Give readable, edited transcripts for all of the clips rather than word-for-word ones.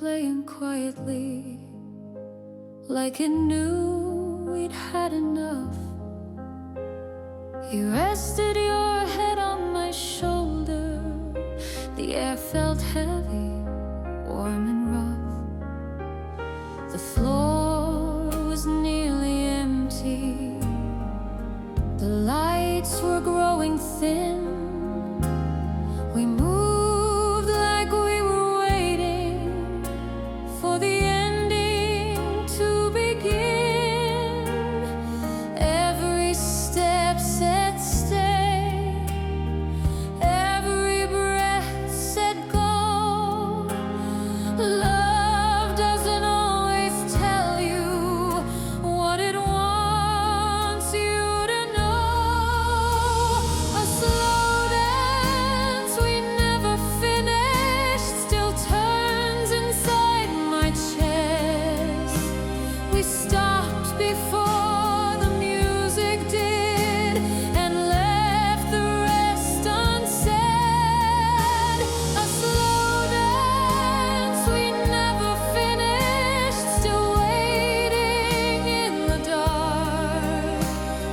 playing quietly, like it knew we'd had enough. You rested your head on my shoulder. The air felt heavy, warm and rough. The floor was nearly empty. The lights were growing thin. We moved like we were waiting for the ending to begin. Every step said stay, every breath said go. Love doesn't always tell you what it wants you to know. A slow dance we never finished still turns inside my chest. We stopped before the music did and left the rest unsaid. A slow dance we never finished, still waiting in the dark.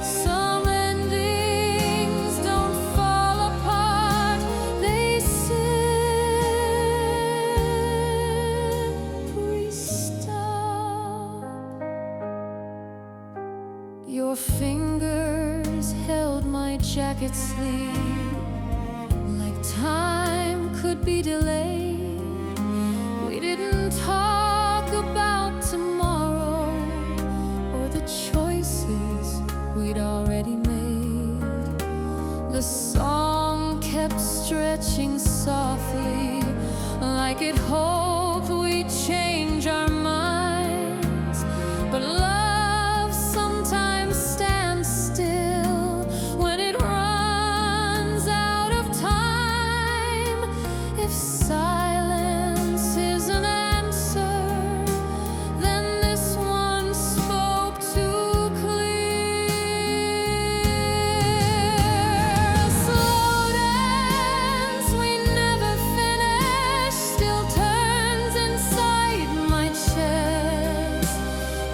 Some endings don't fall apart, they simply stop. Your fingers held my jacket sleeve like time could be delayed. We didn't talk about tomorrow or the choices we'd already made. The song kept stretching softly, like it hoped we'd change our minds. But love sometimes stands still when it runs out of time. If silence is an answer, then this one spoke too clear. A slow dance we never finished still turns inside my chest.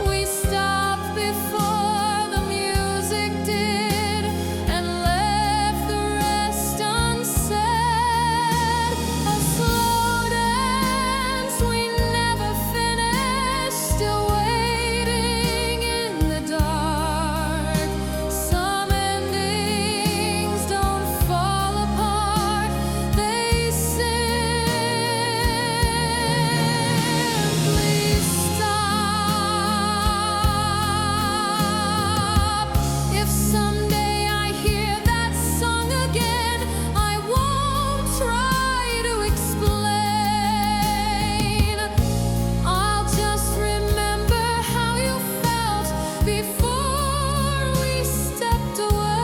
We stopped before the music did and left the rest unsaid. A slow dance we never finished, still waiting in the dark. Some endings don't fall apart, they simply stop. If someday I hear that song again, I won't try to explain. I'll just remember how you felt before we stepped away.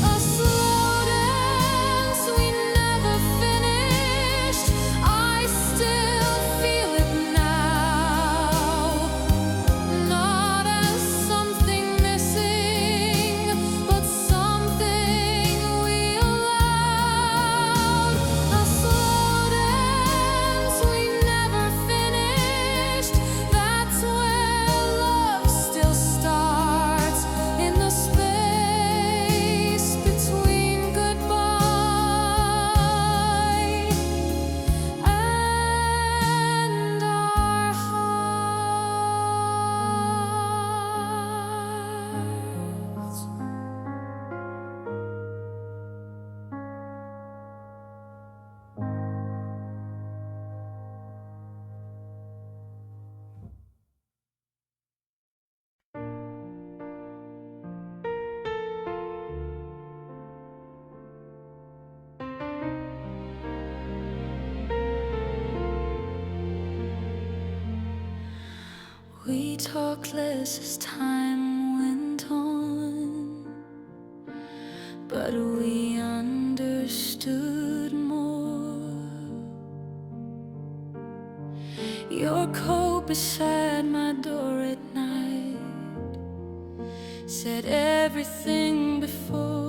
A slow dance we never finished, I still feel it now. Not as something missing, but something we allowed. A slow dance we never finished, that's where love still starts, in the space between goodbye and our hearts. We talked less as time went on, but we understood more. Your coat beside my door at night said everything before.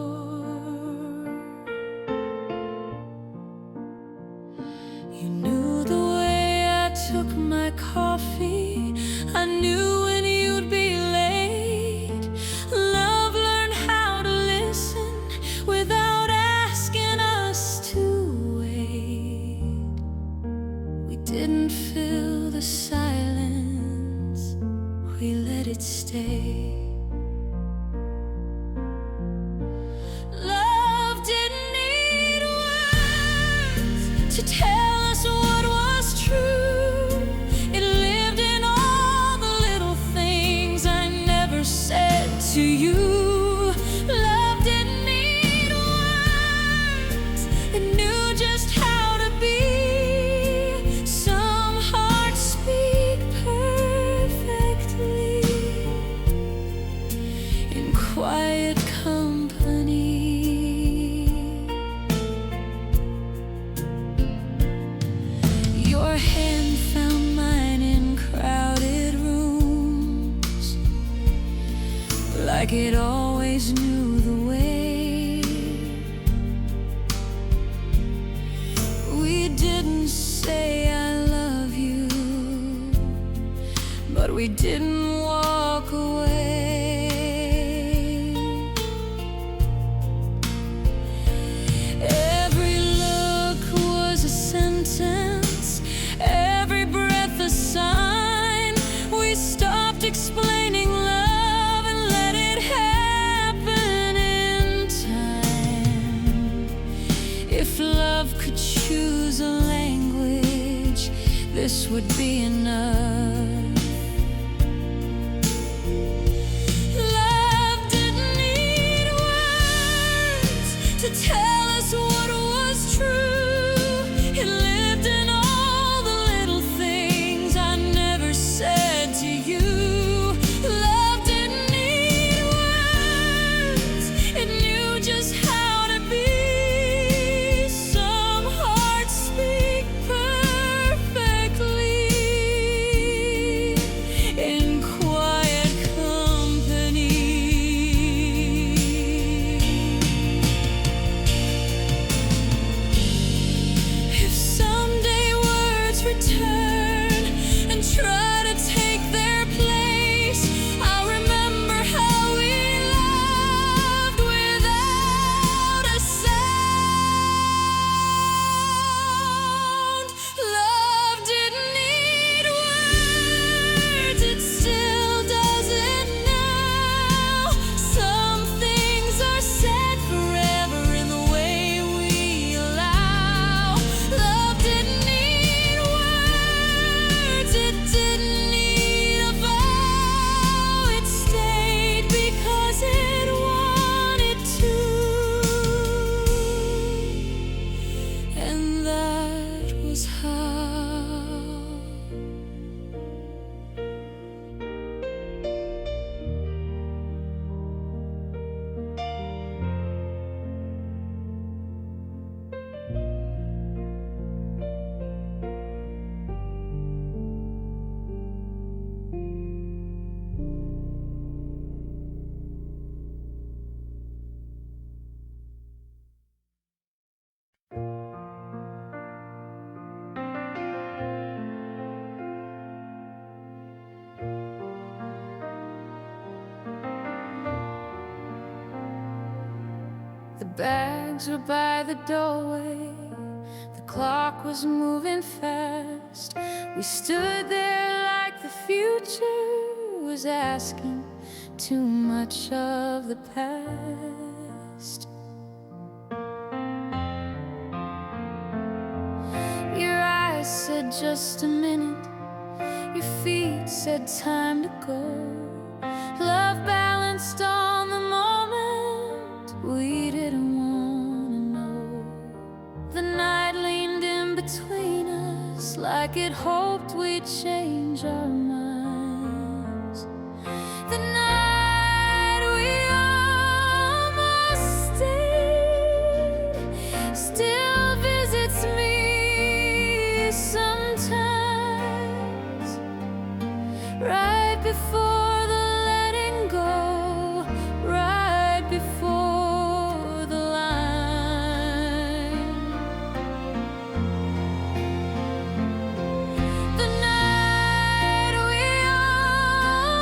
it stay? Love didn't need words to tell us what was true. It lived in all the little things I never said to you. Love didn't need words, it knew just how to be. Some hearts speak perfectly in quiet company. Your hand found mine in crowded rooms, like it always knew the way. We didn't say I love you, but we didn't walk away. Every look was a sentence, every breath a sign. We stopped explaining love and let it happen in time. If love could choose a language, this would be enough. Love didn't need words to tell us what was true. It lived in all the little things I never said to you. Love didn't need words, it knew just how to be. Some hearts speak perfectly in quiet company. If someday words return and try to take their place, I'll remember how we loved without a sound. Love didn't need words, it still doesn't now. Some things are said forever in the way we allow. Love didn't need words, it didn't need a vow. It stayed because it wanted to, and that was how. The bags were by the doorway, the clock was moving fast. We stood there like the future was asking too much of the past. Your eyes said just a minute, your feet said time to go. Love balanced on the moment, we didn't want to know. The night leaned in between us like it hoped we'd change our minds. The night we almost stayed still visits me sometimes, right before the letting go, right before the line. The night we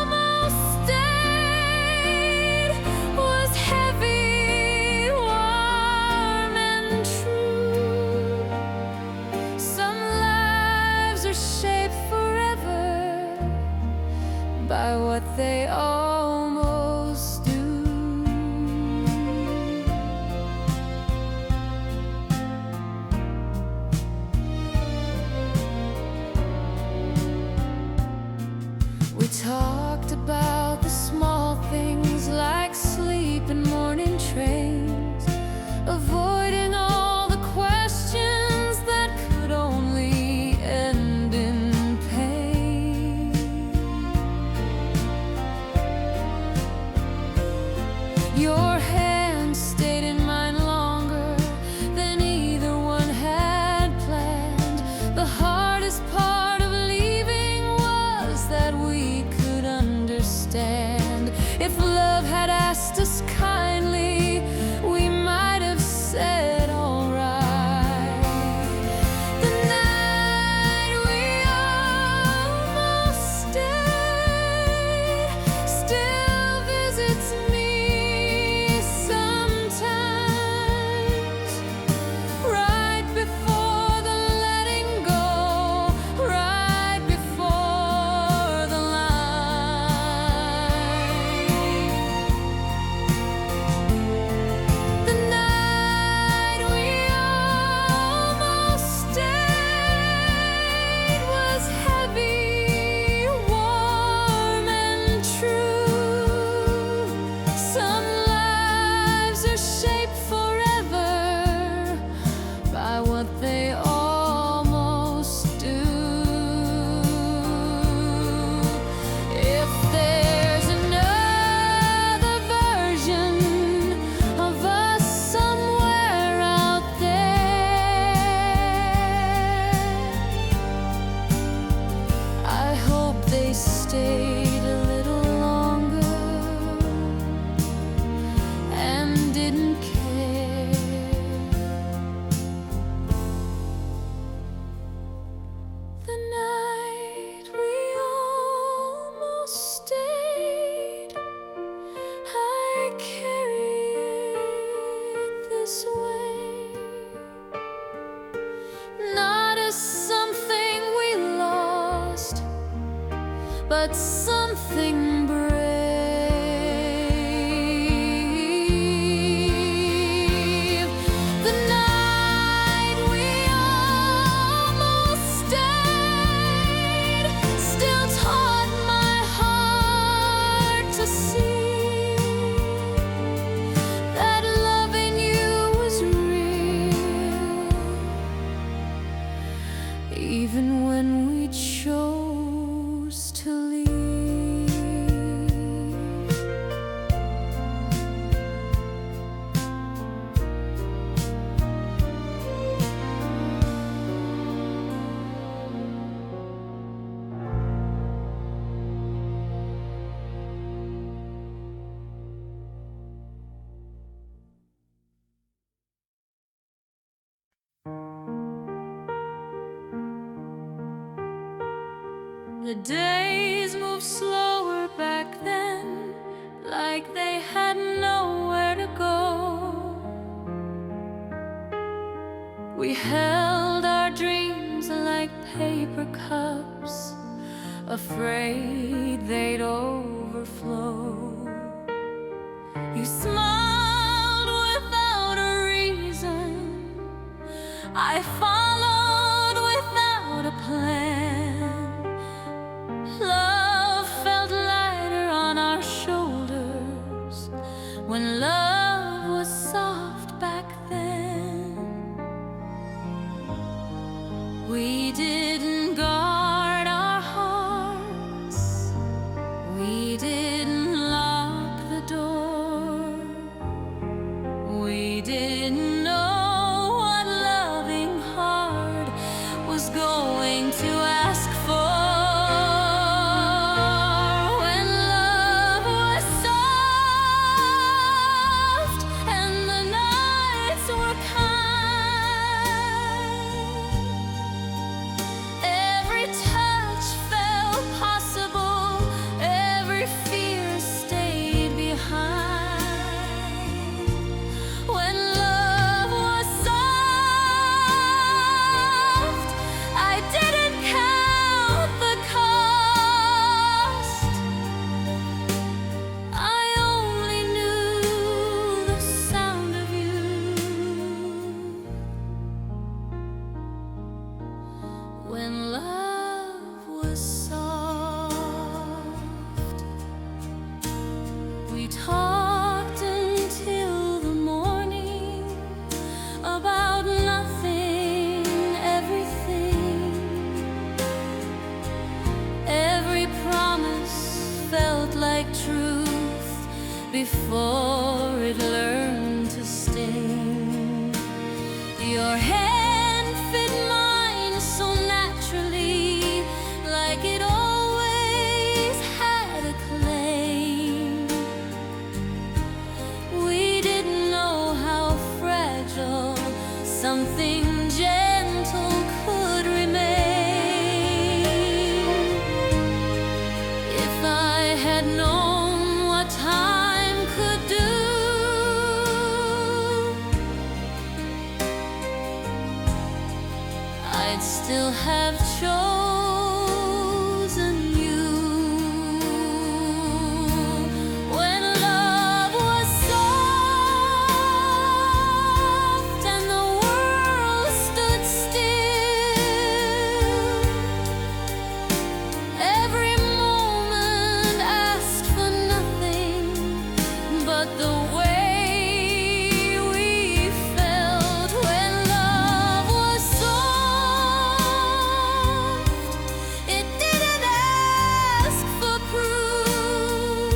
almost stayed was heavy, warm and true. Some lives are shaped forever by what they almost do. We talked about the small things like sleep and morning trains, avoiding all the questions that could only end in pain. Your hand stayed in mine longer than either one had planned. The hardest part of leaving was that we could understand. If love had asked us kindly, we might have said alright. The night we almost stayed still visits me sometimes, right before the letting go, right before the line. The night we almost stayed was heavy, warm and true. Some lives are shaped forever by what they almost do. If there's another version of us somewhere out there, I hope they stayed a little longer and didn't care. The night we almost stayed, I carry it this way, not as something we lost, but something brave. The night we almost stayed still taught my heart to see that loving you was real, even when we chose to leave. The days moved slower back then, like they had nowhere to go. We held our dreams like paper cups, afraid they'd overflow. You smiled without a reason, I followed without a plan. Love felt lighter on our shoulders when love was soft back then. We didn't guard our hearts, we didn't lock the door, we didn't know what loving hearts before it learned to sting. Your hand fit mine so naturally, like it always had a claim. We didn't know how fragile something gentle could remain. If I had known what time could do, I'd still have chosen you. When love was soft and the world stood still, every moment asked for nothing but the way we felt. When love was soft, it didn't ask for proof.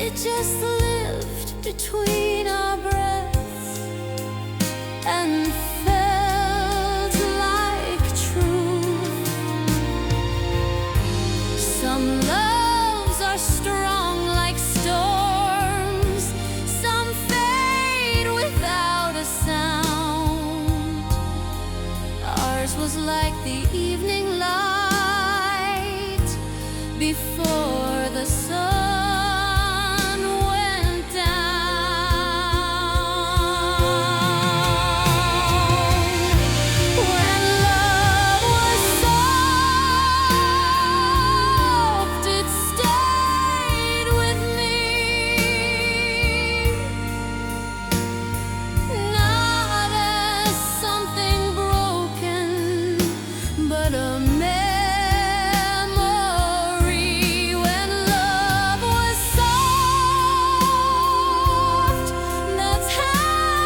It just lived between our breaths and felt like truth. Some loves are strong like storms, some fade without a sound. Ours was like the evening light before the sun went down. When love was soft, it stayed with me, not as something broken, but a memory. When love was soft, that's how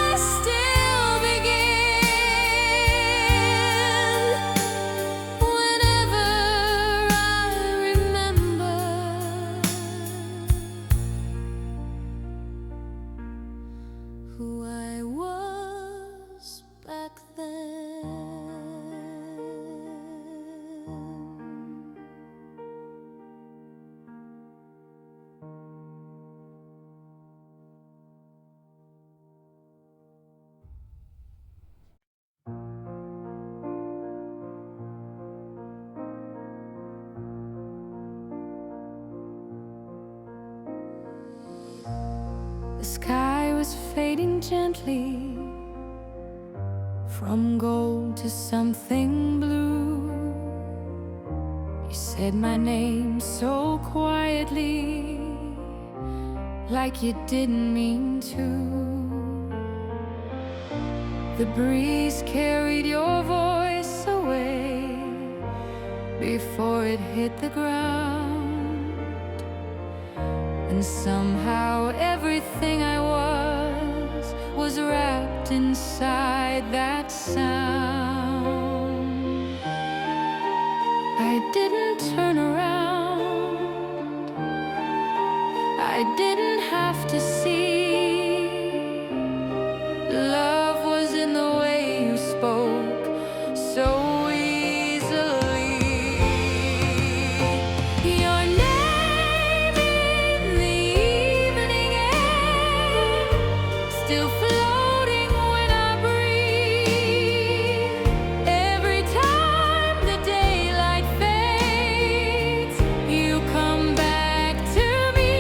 I still begin. Whenever I remember who I was back then. The sky was fading gently from gold to something blue. You said my name so quietly, like you didn't mean to. The breeze carried your voice away before it hit the ground. And somehow everything I was wrapped inside that sound. I didn't turn around, I didn't have to see. Love was in the way you spoke so easily. Your name in the evening air, still floating when I breathe. Every time the daylight fades, you come back to me.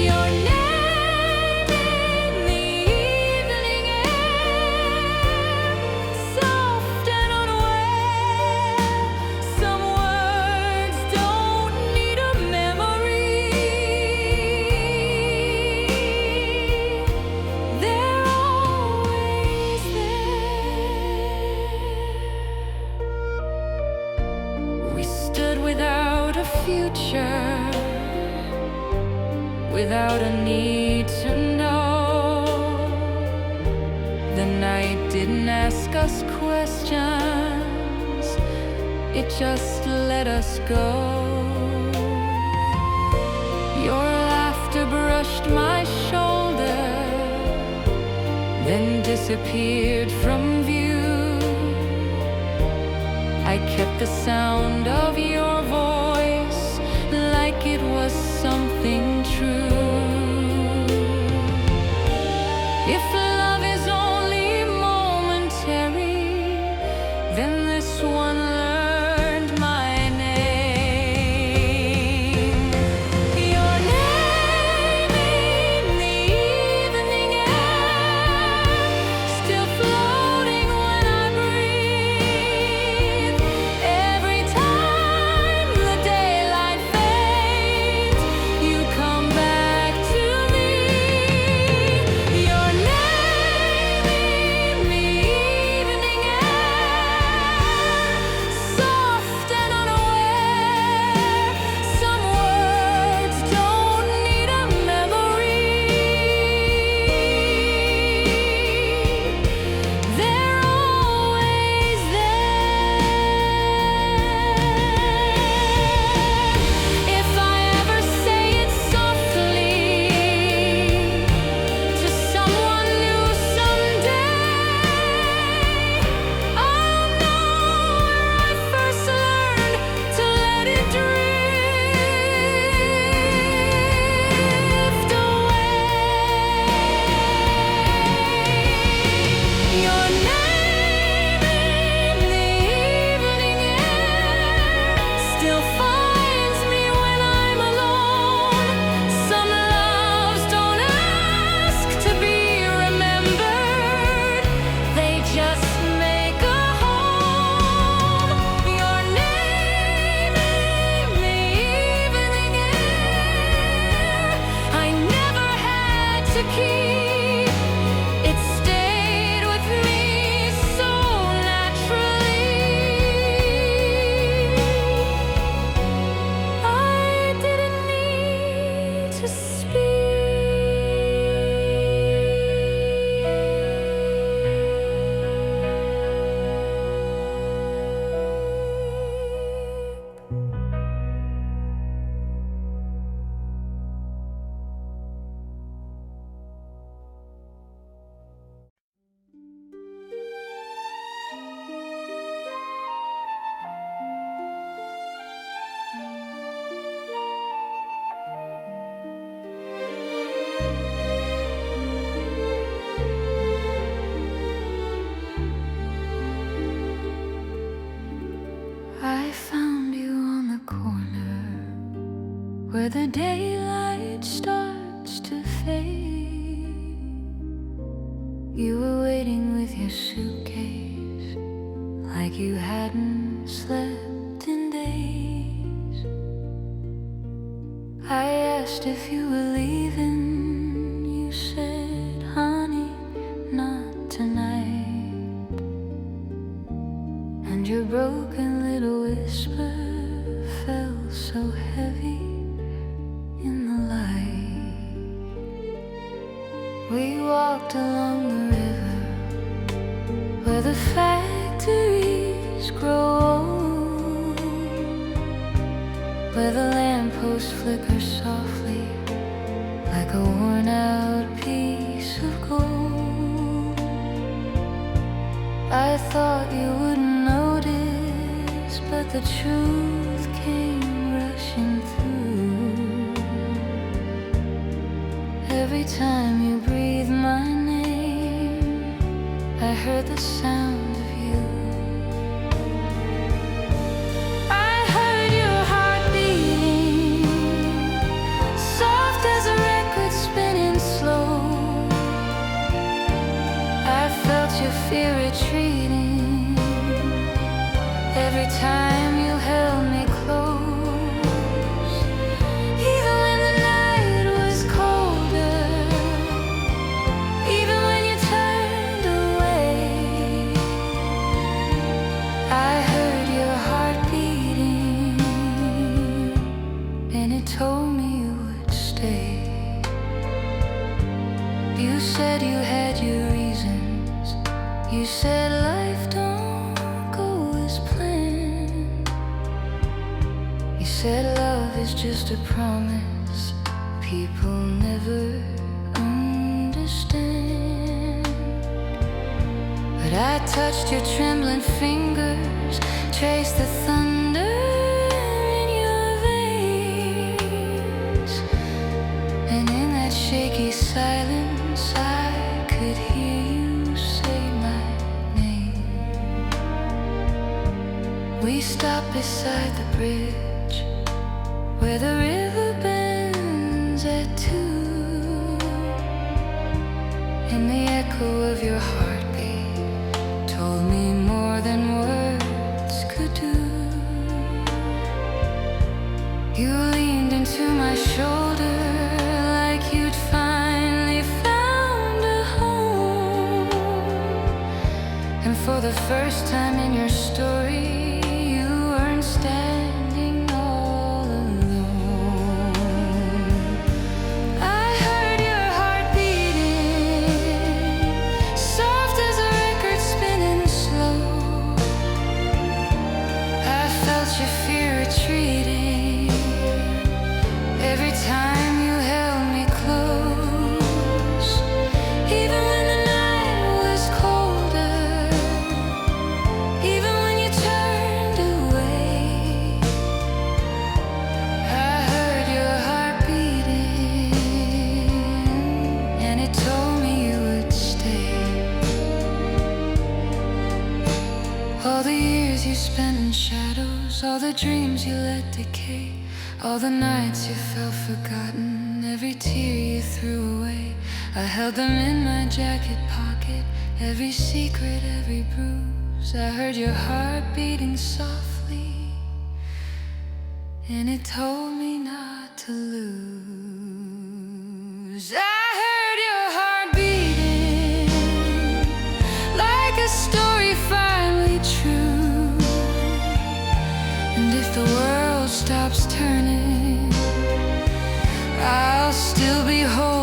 Your name in the evening air, soft and unaware. Some words don't need a memory, they're always there. We stood without a future, without a need to know. The night didn't ask us questions, it just let us go. touched my shoulder, then disappeared from view. I kept the sound of your voice like it was something true. If love is only momentary, then this one learned my name. Your name in the evening air, still floating when I breathe. Every time the daylight fades, you come back to me. Your name in the evening air, soft and unaware. Some words don't need a memory. They're always there. If I ever say it softly to someone new someday, I'll know where I first learned to let it drift away. Your name in the evening air still finds me when I'm alone. Some loves don't ask to be remembered, they just make a home. Your name in the evening air, I never had to keep. It stayed with me so naturally. I didn't need to speak. I found you on the corner where the daylight starts to fade. You were waiting with your suitcase like you hadn't slept in days. I asked if you were leaving. You said, honey, not tonight. And your broken little whisper fell so heavy in the light. We walked along the river where the factories grow old, where the lamppost flickers softly like a worn-out piece of gold. I thought you wouldn't notice, but the truth came rushing through. Every time you breathed my name, I heard the sound of you. I heard your heart beating, soft as a record spinning slow. I felt your fear retreating every time you held me close. Even when the night was colder, even when you turned away, I heard your heart beating, and it told me you would stay. You said you had your reasons. You said life don't go as planned. You said love is just a promise people never understand. But I touched your trembling fingers, traced the thunder in your veins, and in that shaky silence I could hear you say my name. We stopped beside the bridge where the river bends at two, and the echo of your heartbeat told me more than words could do. You leaned into my shoulder like you'd finally found a home, and for the first time in your story you weren't standing all alone. I heard your heart beating, soft as a record spinning slow. I felt your fear retreating every time you held me close. Even when the night was colder, even when you turned away, I heard your heart beating, and it told me you would stay. All the years you spent in shadows, all the dreams you let decay, all the nights you felt forgotten, every tear you threw away, I held them in my jacket pocket, every secret, every bruise. I heard your heart beating softly, and it told me not to lose. I heard your heart beating like a story finally true, and if the world stops turning, I'll still be holding